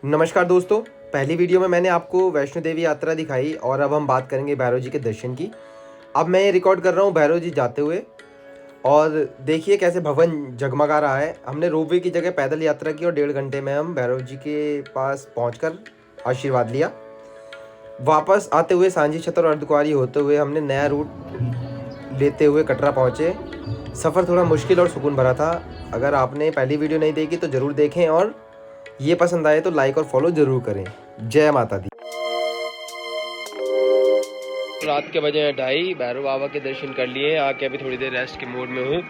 नमस्कार दोस्तों, पहली वीडियो में मैंने आपको वैष्णो देवी यात्रा दिखाई और अब हम बात करेंगे भैरव जी के दर्शन की। अब मैं ये रिकॉर्ड कर रहा हूँ भैरव जी जाते हुए और देखिए कैसे भवन जगमगा रहा है। हमने रोपवे की जगह पैदल यात्रा की और 1.5 घंटे में हम भैरव जी के पास पहुँचकर आशीर्वाद लिया। वापस आते हुए सांझी छतर और अर्धकुंवारी होते हुए हमने नया रूट लेते हुए कटरा पहुँचे। सफ़र थोड़ा मुश्किल और सुकून भरा था। अगर आपने पहली वीडियो नहीं देखी तो ज़रूर देखें और ये पसंद आए तो लाइक और फॉलो जरूर करें। जय माता दी। रात के बजे 2:30, भैरव बाबा के दर्शन कर लिए। आके अभी थोड़ी देर रेस्ट के मूड में हूँ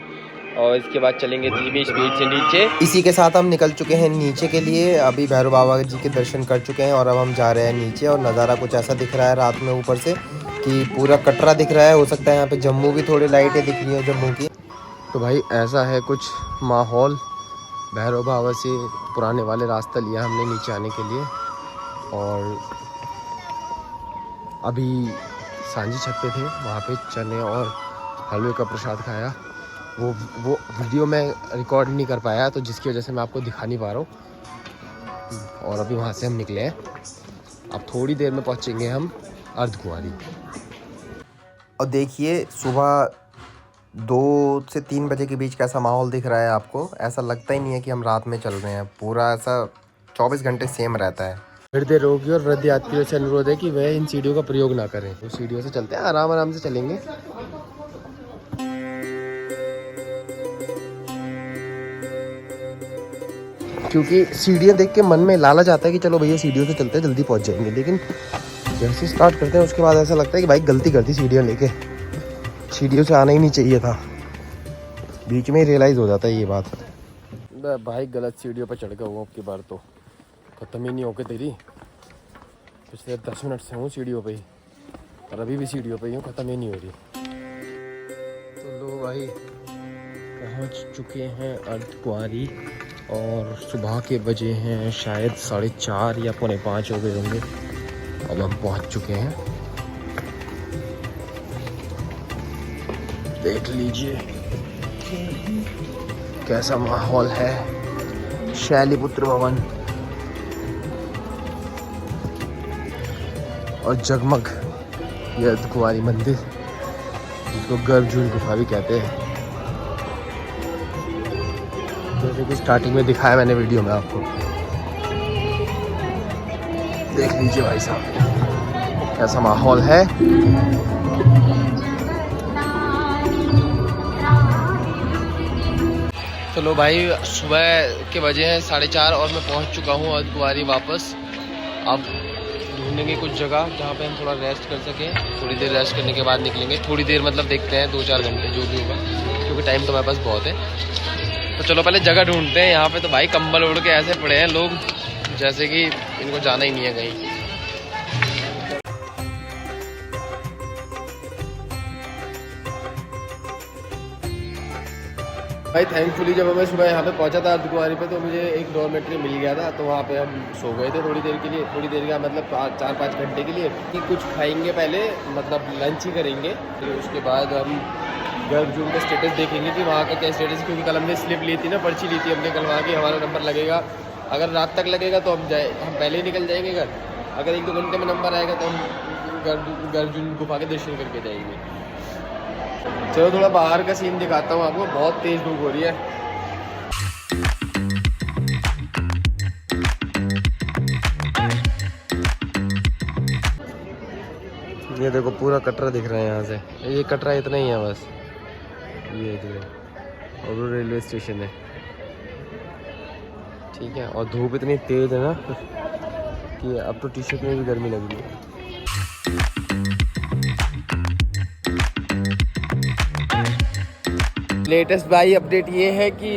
और इसके बाद चलेंगे धीमी स्पीड से नीचे। इसी के साथ हम निकल चुके हैं नीचे के लिए। अभी भैरव बाबा जी के दर्शन कर चुके हैं और अब हम जा रहे हैं नीचे और नज़ारा कुछ ऐसा दिख रहा है रात में ऊपर से कि पूरा कटरा दिख रहा है। हो सकता है यहाँ पे जम्मू भी थोड़ी लाइटें दिख रही हैं जम्मू की। तो भाई ऐसा है कुछ माहौल। भैरव बाबा से पुराने वाले रास्ता लिया हमने नीचे आने के लिए और अभी सांझी छत पे थे, वहाँ पे चने और हलवे का प्रसाद खाया। वो वीडियो मैं रिकॉर्ड नहीं कर पाया तो जिसकी वजह से मैं आपको दिखा नहीं पा रहा हूँ। और अभी वहाँ से हम निकले हैं। अब थोड़ी देर में पहुँचेंगे हम अर्धकुंवारी। और देखिए सुबह 2 से 3 बजे के बीच कैसा माहौल दिख रहा है आपको। ऐसा लगता ही नहीं है कि हम रात में चल रहे हैं, पूरा ऐसा 24 घंटे सेम रहता है। फिर देर होगी और वृद्ध यात्रियों से अनुरोध है कि वह इन सीढ़ियों का प्रयोग ना करें। तो सीढ़ियों से चलते हैं, आराम आराम से चलेंगे। क्योंकि सीढ़ियाँ देख के मन में लालच आता है कि चलो भैया सीढ़ियों से चलते हैं, जल्दी पहुँच जाएंगे। लेकिन जैसे स्टार्ट करते हैं उसके बाद ऐसा लगता है कि भाई गलती कर दी सीढ़ियाँ लेके, सीढ़ियों से आना ही नहीं चाहिए था। बीच में ही रियलाइज़ हो जाता है ये बात। भाई गलत सीढ़ियों पर चढ़ गया हूँ अब की बार, तो ख़त्म ही नहीं होके तेरी। पिछले 10 मिनट से हूँ सीढ़ियों पे ही और अभी भी सीढ़ियों पे ही हूँ, ख़त्म ही नहीं हो रही। तो लो भाई पहुँच चुके हैं अर्धकुंवारी और सुबह के बजे हैं शायद 4:30 या 4:45 हो गए होंगे। अब हम पहुँच चुके हैं। देख लीजिए कैसा माहौल है। शैलीपुत्र भवन और जगमग ये अर्धकुंवारी मंदिर, जिसको गर्भजून गुफा भी कहते हैं। जैसे कि स्टार्टिंग में दिखाया मैंने वीडियो में आपको। देख लीजिए भाई साहब कैसा माहौल है। चलो भाई सुबह के बजे हैं 4:30 और मैं पहुंच चुका हूं अर्धकुंवारी वापस। अब ढूंढेंगे कुछ जगह जहां पे हम थोड़ा रेस्ट कर सकें। थोड़ी देर रेस्ट करने के बाद निकलेंगे। थोड़ी देर मतलब देखते हैं 2-4 घंटे जो भी होगा, क्योंकि टाइम तो हमारे पास बहुत है। तो चलो पहले जगह ढूंढते हैं। यहाँ पे तो भाई कंबल ओढ़ के ऐसे पड़े हैं लोग जैसे कि इनको जाना ही नहीं है कहीं। भाई थैंकफुली जब मैं सुबह यहाँ पे पहुँचा था अर्धकुंवारी पे तो मुझे एक डॉर्मेट्री मिल गया था, तो वहाँ पे हम सो गए थे थोड़ी देर के लिए। थोड़ी देर का मतलब 4-5 घंटे के लिए कि कुछ खाएंगे पहले, मतलब लंच ही करेंगे। फिर उसके बाद हम गर्भजून का स्टेटस देखेंगे कि वहाँ का क्या स्टेटस है, क्योंकि कल हमने स्लिप ली थी ना, पर्ची ली थी हमने कल वहाँ की। हमारा नंबर लगेगा, अगर रात तक लगेगा तो हम पहले ही निकल जाएंगे घर। अगर 1-2 घंटे में नंबर आएगा तो हम गर्भजून गुफा के दर्शन करके जाएंगे। चलो थोड़ा बाहर का सीन दिखाता हूँ आपको। बहुत तेज धूप हो रही है। ये देखो पूरा कटरा दिख रहा है यहाँ से। ये कटरा इतना ही है बस, ये जो और रेलवे स्टेशन है, ठीक है। और धूप इतनी तेज है ना कि अब तो टी शर्ट में भी गर्मी लग रही है। लेटेस्ट भाई अपडेट ये है कि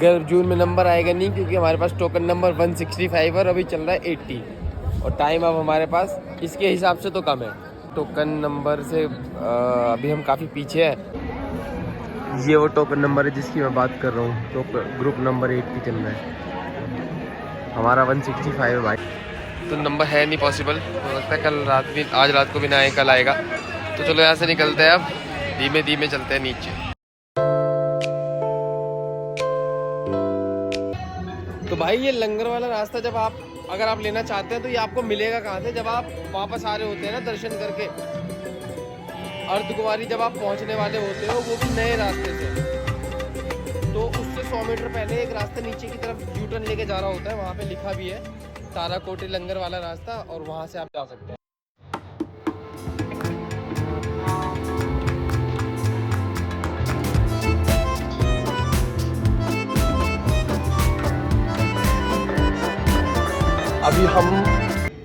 गर्भजून में नंबर आएगा नहीं, क्योंकि हमारे पास टोकन नंबर 165 और अभी चल रहा है 80 और टाइम अब हमारे पास इसके हिसाब से तो कम है। टोकन नंबर से अभी हम काफ़ी पीछे हैं। ये वो टोकन नंबर है जिसकी मैं बात कर रहा हूँ। तो ग्रुप नंबर 80 चल रहा है, हमारा 165 है भाई। तो नंबर है नहीं पॉसिबल, हो सकता है कल रात भी, आज रात को भी ना आए, कल आएगा। तो चलो यहाँ से निकलते हैं, अब धीमे धीमे चलते हैं नीचे। तो भाई भाई ये लंगर वाला रास्ता जब आप अगर आप लेना चाहते हैं तो ये आपको मिलेगा कहाँ से? जब आप वापस आ रहे होते हैं ना दर्शन करके, अर्धकुंवारी जब आप पहुंचने वाले होते हो, वो भी नए रास्ते से, तो उससे 100 मीटर पहले एक रास्ता नीचे की तरफ यू टर्न लेके जा रहा होता है, वहाँ पे लिखा भी है ताराकोटी लंगर वाला रास्ता, और वहाँ से आप जा सकते हैं। अभी हम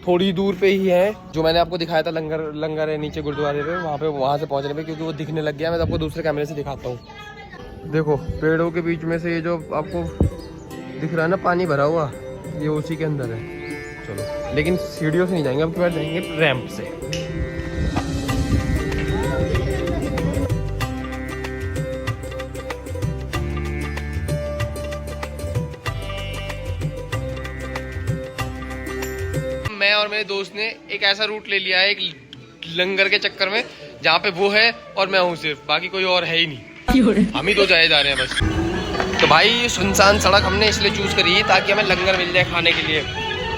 थोड़ी दूर पे ही हैं, जो मैंने आपको दिखाया था लंगर है नीचे गुरुद्वारे पे, वहाँ से पहुँचने पे, क्योंकि वो दिखने लग गया। मैं तो आपको दूसरे कैमरे से दिखाता हूँ। देखो पेड़ों के बीच में से ये जो आपको दिख रहा है ना पानी भरा हुआ, ये उसी के अंदर है। चलो, लेकिन सीढ़ियों से नहीं जाएंगे, अब की बार जाएंगे रैंप से। मैं और मेरे दोस्त ने एक ऐसा रूट ले लिया है एक लंगर के चक्कर में, जहाँ पे वो है और मैं हूँ सिर्फ, बाकी कोई और है ही नहीं, हम ही दो जाए जा रहे हैं बस। तो भाई सुनसान सड़क हमने इसलिए चूज करी ताकि हमें लंगर मिल जाए खाने के लिए।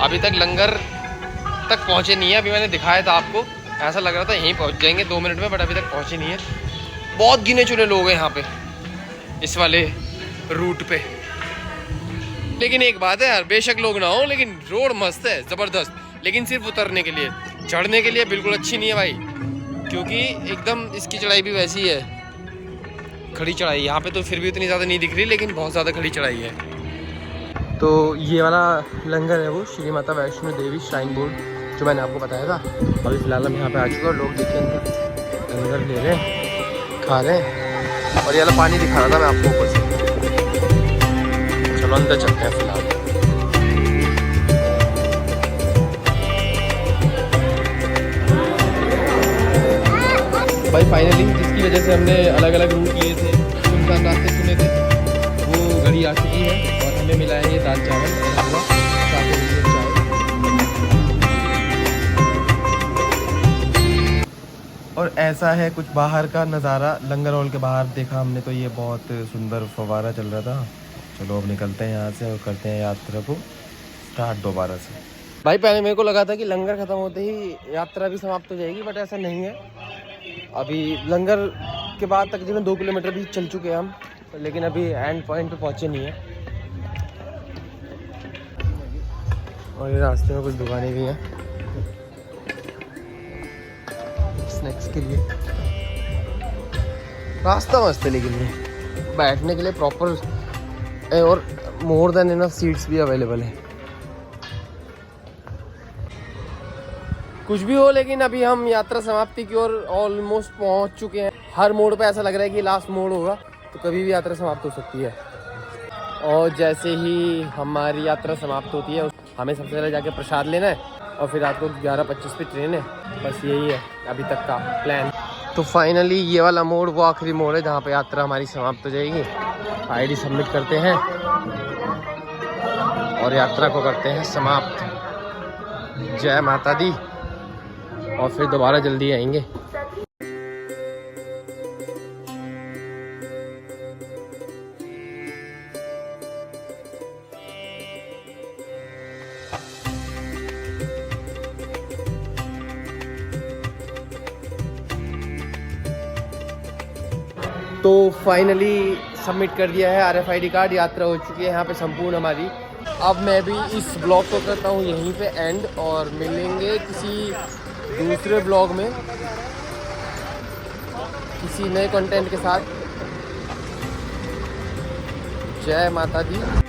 अभी तक लंगर तक पहुँचे नहीं है, अभी मैंने दिखाया था आपको, ऐसा लग रहा था यहीं पहुँच जाएंगे 2 मिनट में, बट अभी तक पहुँचे नहीं है। बहुत गिने चुने लोग हैं यहाँ पे इस वाले रूट पे। लेकिन एक बात है यार, बेशक लोग ना हो, लेकिन रोड मस्त है, ज़बरदस्त। लेकिन सिर्फ उतरने के लिए, चढ़ने के लिए बिल्कुल अच्छी नहीं है भाई, क्योंकि एकदम इसकी चढ़ाई भी वैसी है, खड़ी चढ़ाई। यहाँ पे तो फिर भी उतनी ज़्यादा नहीं दिख रही, लेकिन बहुत ज़्यादा खड़ी चढ़ाई है। तो ये वाला लंगर है वो श्री माता वैष्णो देवी श्राइन बोर्ड, जो मैंने आपको बताया था। अभी फिलहाल हम यहाँ पे आ चुके हैं और लोग देखिए अंदर लंगर ले रहे हैं, खा रहे हैं। और ये वाला पानी दिखा रहा था मैं आपको ऊपर से। चलो अंदर चलते हैं फिलहाल। भाई फाइनली जिसकी वजह से हमने अलग अलग रूट लिए थे, सुनसान रास्ते चुने थे, वो घड़ी आ चुकी है और हमें मिला है ये दाल चावल, चाय। और ऐसा है कुछ बाहर का नज़ारा। लंगर हॉल के बाहर देखा हमने तो ये बहुत सुंदर फव्वारा चल रहा था। चलो अब निकलते हैं यहाँ से और करते हैं यात्रा को स्टार्ट दोबारा से। भाई पहले मेरे को लगा था कि लंगर ख़त्म होते ही यात्रा भी समाप्त हो जाएगी, बट ऐसा नहीं है। अभी लंगर के बाद तकरीबन 2 किलोमीटर भी चल चुके हैं हम, लेकिन अभी एंड पॉइंट पे पहुँचे नहीं हैं। और ये रास्ते में कुछ दुकानें भी हैं स्नैक्स के लिए। रास्ता मस्त है, लेकिन ये बैठने के लिए प्रॉपर और मोर देन इनफ सीट्स भी अवेलेबल है। कुछ भी हो, लेकिन अभी हम यात्रा समाप्ति की ओर ऑलमोस्ट पहुंच चुके हैं। हर मोड़ पे ऐसा लग रहा है कि लास्ट मोड़ होगा, तो कभी भी यात्रा समाप्त हो सकती है। और जैसे ही हमारी यात्रा समाप्त होती है, हमें सबसे पहले जाके प्रसाद लेना है और फिर रात को 11:25 पे ट्रेन है। बस यही है अभी तक का प्लान। तो फाइनली ये वाला मोड़ वो आखिरी मोड़ है जहाँ पे यात्रा हमारी समाप्त हो जाएगी। आईडी सबमिट करते हैं और यात्रा को करते हैं समाप्त। जय माता दी, और फिर दोबारा जल्दी आएंगे। तो फाइनली सबमिट कर दिया है RFID कार्ड, यात्रा हो चुकी है यहाँ पे संपूर्ण हमारी। अब मैं भी इस ब्लॉग को करता हूँ यहीं पे एंड, और मिलेंगे किसी दूसरे ब्लॉग में किसी नए कंटेंट के साथ। जय माता दी।